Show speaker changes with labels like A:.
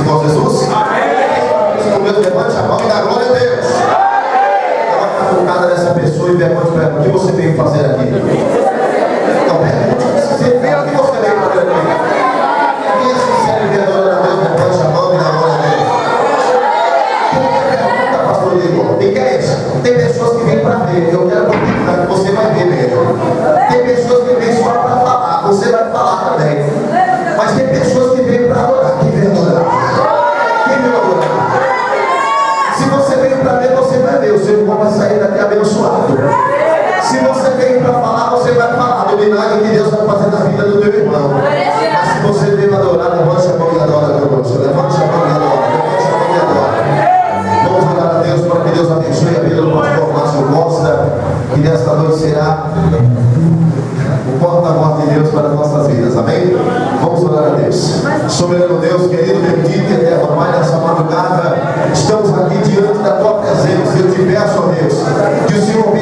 A: igual Jesus? Amém. Meu levante a mão e dá glória a Deus. Agora está focada nessa pessoa e pergunte para ela: o que você veio fazer aqui? Não, pergunte: você veio, o que você veio fazer aqui? Quem é sincero e verdadeiro a Deus, levante a mão e dá glória a Deus. Pergunta, pastor Igor: o que é isso? Tem pessoas que vêm para ver. Eu quero profetizar que você vai ver mesmo. Tem pessoas que vêm só para falar. Você vai falar também. Mas tem pessoas que vêm para adorar. Quem vem adorar? Quem vem adorar? Se você veio para ver, você vai ver. O seu irmão vai sair daqui abençoado. Se você veio para falar, você vai falar do milagre que Deus vai fazer na vida do teu irmão. Mas se você veio adorar, levante a mão e adora a Deus. Levante a mão e adora. Levante a mão e adora. Vamos orar a Deus para que Deus abençoe a vida do pastor Márcio Costa, que nesta noite será o porta-voz de Deus para as nossas vidas, amém? Vamos orar a Deus. Soberano Deus, querido, bendito e eterno Pai, nessa madrugada estamos aqui diante da tua presença. Eu te peço, ó Deus, que o Senhor